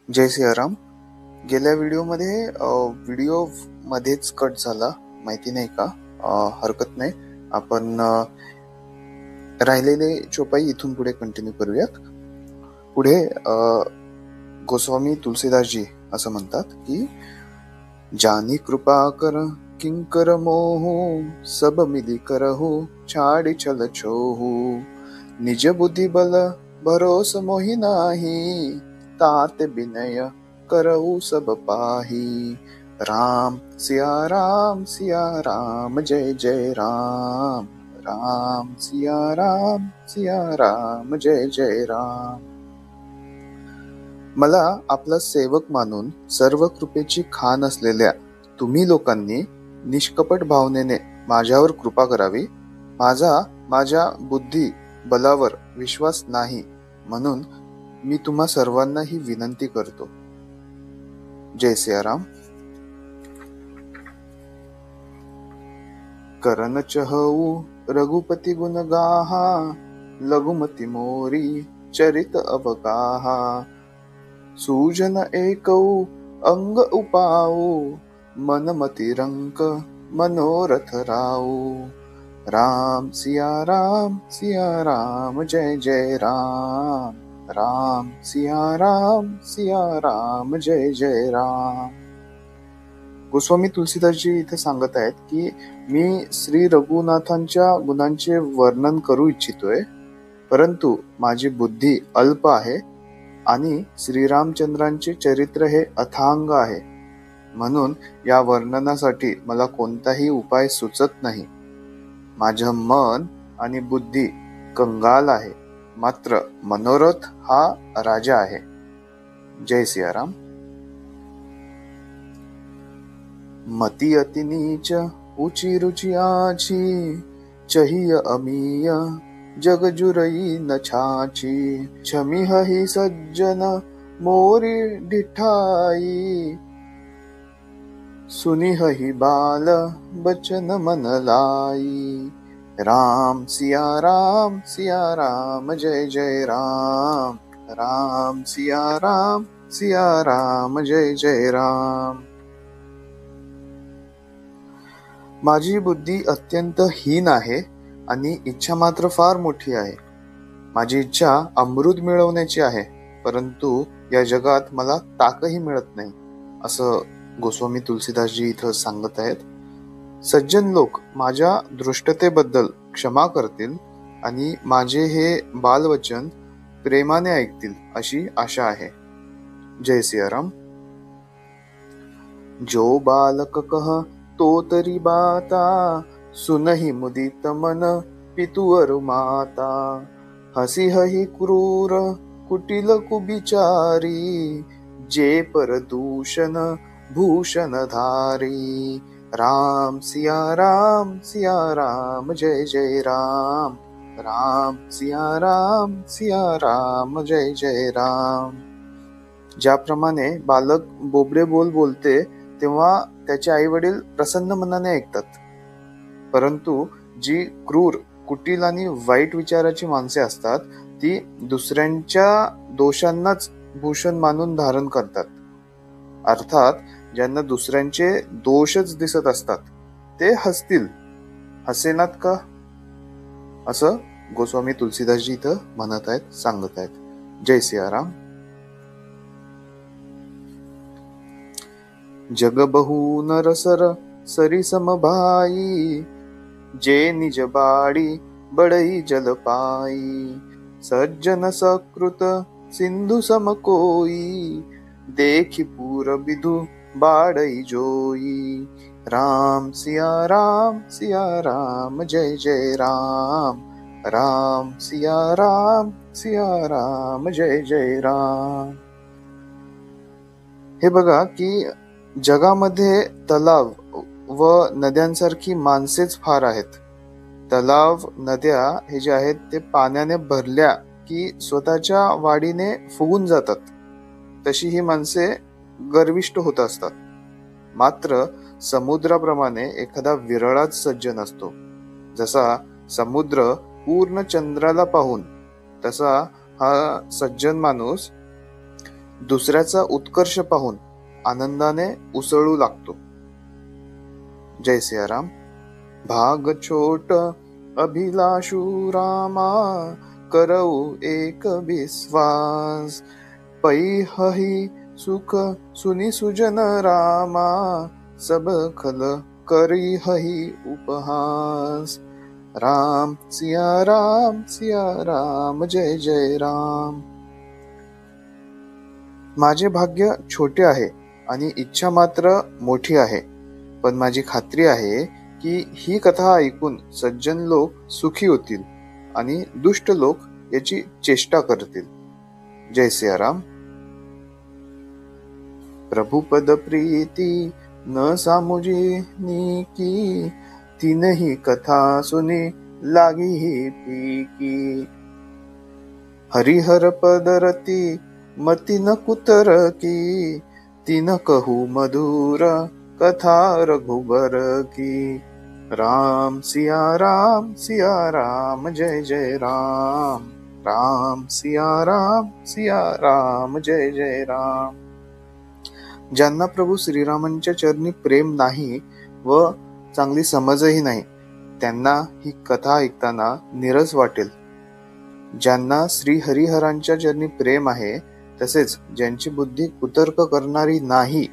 जय सियाराम. गेल्या व्हिडिओ मध्येच कट झाला, माहिती नाही का? हरकत नाही, आपण राहिलेले चोपाई इथून पुढे कंटिन्यू करूयात. पुढे गोस्वामी तुलसीदासजी असं म्हणतात की जानी कृपा कर किंकर मोहू सब मिली करहु छाडी छल छोहू निज बुद्धि बल भरोस मोहि नाही तात विनय करहु सब पाही. राम सिया राम जय जय राम. राम सिया राम जय जय राम. मला आपला सेवक मानून सर्व कृपेची खान असलेल्या तुम्ही लोकांनी निष्कपट भावनेने माझ्यावर कृपा करावी. माझ्या बुद्धी बलावर विश्वास नाही, म्हणून मी तुम्हा सर्वांना ही विनंती करतो. जय सियाराम. करन चहऊ रघुपती गुण गाहा लघुमती मोरी चरित अवगाहा. सूजन एकौ अंग उपाऊ मनमती रंक मनोरथ राऊ. राम सिया राम जय जय राम. राम सिया राम जय जय राम. गोस्वामी तुलसीदासजी इथे सांगत आहेत की मी श्री रघुनाथांच्या गुणांचे वर्णन करू इच्छितोय, परंतु माझी बुद्धी अल्प आहे आणि श्रीरामचंद्रांचे चरित्र हे अथांग आहे, म्हणून या वर्णनासाठी मला कोणताही उपाय सुचत नाही. माझं मन आणि बुद्धी कंगाल आहे, मात्र मनोरथ हा राजा आहे. जय सियाराम. मती अति नीच ऊची रुचि आची चहिय अमीय जग जुरई न छाची. क्षमिह ही सज्जन मोरी डिठाई सुनिह ही बाल बचन मन लाई. राम सिया राम जय जय राम. राम सिया राम जय जय राम. माझी बुद्धी अत्यंत हीन आहे आणि इच्छा मात्र फार मोठी आहे. माझी इच्छा अमृत मिळवण्याची आहे, परंतु या जगात मला ताकही मिळत नाही, असं गोस्वामी तुलसीदासजी इथं सांगत आहेत. सज्जन लोक माझ्या दृष्टतेबद्दल क्षमा करतील आणि माझे हे बालवचन प्रेमाने ऐकतील अशी आशा आहे. जय सियाराम. जो बालक कह तो तरी बाता सुनहि मुदित मन पितुवर माता. हसी हही क्रूर कुटिल कुबिचारी जे पर दूषण भूषण धारी. राम सिया राम जय जय राम. राम सिया राम जय जय राम. ज्याप्रमाणे बालक बोबडे बोल बोलते तेव्हा त्याचे आई वडील प्रसन्न मनाने ऐकतात, परंतु जी क्रूर कुटील आणि वाईट विचाराची माणसे असतात ती दुसऱ्यांच्या दोषांनाच भूषण मानून धारण करतात. अर्थात ज्यांना दुसऱ्यांचे दोषच दिसत असतात ते हसतील, हसेनात का, असं गोस्वामी तुलसीदासजी इथं म्हणत आहेत, सांगत आहेत. जय सियाराम. जग बहु नरसर सरी समभाई जे निज बाड़ी बड़ई जल पाई. सज्जन सकृत सिंधु सम कोई देखि पूर विधु बाड़ई जोई. राम सिया राम जय जय राम. राम सिया राम जय जय राम. हे बघा की जगामध्ये तलाव व नद्यांसारखी माणसेच फार आहेत. तलाव नद्या हे जे आहेत ते पाण्याने भरल्या की स्वतःच्या वाढीने फुगून जातात, तशी ही माणसे गर्विष्ठ होत असतात. मात्र समुद्राप्रमाणे एखादा विरळाच सज्जन असतो. जसा समुद्र पूर्ण चंद्राला पाहून, तसा हा सज्जन माणूस दुसऱ्याचा उत्कर्ष पाहून आनंदाने उसळू लागतो. जय सियाराम. भाग छोट अभिलाषू रामा, करऊ एक विश्वास. पैहही सुख सुनी सुजन रामा, सब खल करी हही उपहास. राम सिया राम जय जय राम. माझे भाग्य छोटे आहे आणि इच्छा मात्र मोठी आहे, पण माझी खात्री आहे की ही कथा ऐकून सज्जन लोक सुखी होतील आणि दुष्ट लोक याची चेष्टा करतील. जय सियाराम. प्रभुपद प्रीती न सामुजी नीकी, तीनही कथा सुनी लागी ही पीकी. हरिहर पदरती मती न कुतर की, तीन कहू मधुर कथा रघुबर की. राम सिया राम जय जय राम. राम सिया राम जय जय राम. ज्यांना प्रभू श्रीरामांच्या चरणी प्रेम नाही व चांगली समजही नाही, त्यांना ही कथा ऐकताना निरस वाटेल. ज्यांना श्री हरिहरांच्या चरणी प्रेम आहे, तसेच ज्यांची बुद्धी कुतर्क करणारी नाही,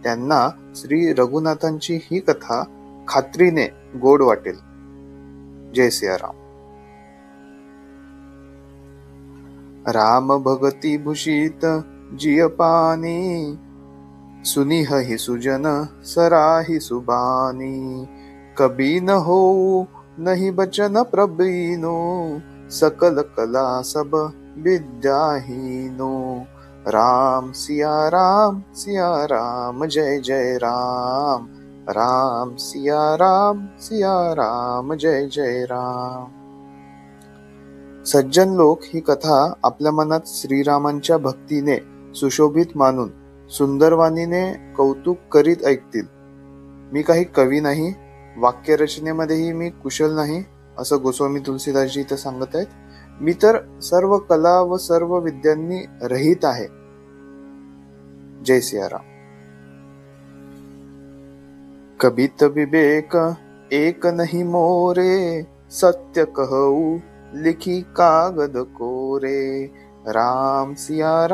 त्यांना श्री रघुनाथांची ही कथा खात्रीने गोड वाटेल. जय सियाराम. राम भगती भूषित जिय पानी, सुनिह ही सुजन सराही सुबानी. कबी न हो नहीं बचन प्रबीनो, सकल कला सब विद्याहीनो. राम सिया राम जय जय राम. राम सिया राम जय जय राम. सज्जन लोक ही कथा आपल्या मनात श्रीरामांच्या भक्तीने सुशोभित मानून सुंदरवाणीने कौतुक करीत ऐकतील. मी काही कवी नाही, वाक्यरचनेमध्येही मी कुशल नाही, असं गोस्वामी तुलसीदासजी इथं सांगत आहेत. मी तर सर्व कला व सर्व विद्यांनी रहित आहे. जय सियाराम. कबित विवेक एक नहीं मोरे, सत्य कहू लिखी कागद कोरे. राम सिया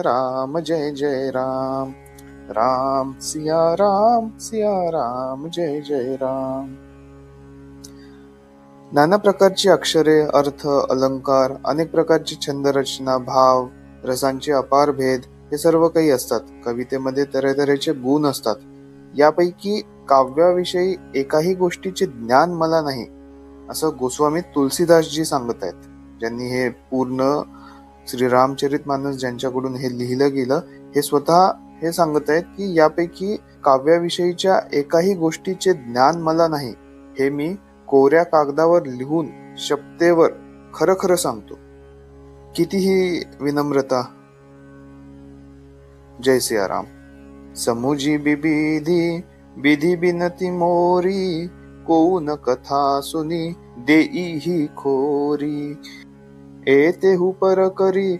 राम जय जय राम. राम सिया राम जय जय राम. नाना प्रकारची अक्षरे, अर्थ, अलंकार, अनेक प्रकारची छंदरचना, भाव, रसांचे अपार भेद हे सर्व काही असतात. कवितेमध्ये तऱ्हेतऱ्हेचे गुण असतात. यापैकी काव्याविषयी एकाही गोष्टीचे ज्ञान मला नाही, असं गोस्वामी तुलसीदासजी सांगत आहेत. ज्यांनी हे पूर्ण श्रीरामचरितमानस ज्यांच्याकडून हे लिहिलं गेलं, हे स्वतः हे सांगत आहेत की यापैकी काव्याविषयीच्या एकाही गोष्टीचे ज्ञान मला नाही. हे मी कोऱ्या कागदावर लिहून शब्देवर खरं खरं सांगतो. कितीही विनम्रता. जय सियाराम. समुजी बिबिधी विधी बिनती मोरी, कोन कथा सुनी देई ही खोरी. एतेहु पर करी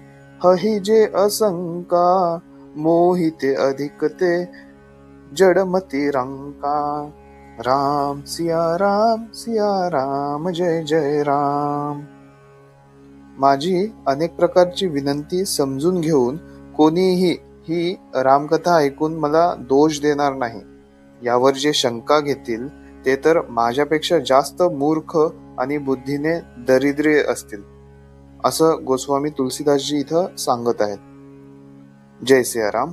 हही जे असंका, मोहिते अधिकते जडमती रंका. राम सिया राम जय जय राम. माझी अनेक प्रकारची विनंती समजून घेऊन कोणीही ही रामकथा ऐकून मला दोष देणार नाही. यावर जे शंका घेतील ते तर माझ्यापेक्षा जास्त मूर्ख आणि बुद्धीने दरिद्रे असतील, असं गोस्वामी तुलसीदासजी इथं सांगत आहेत. जय सियाराम.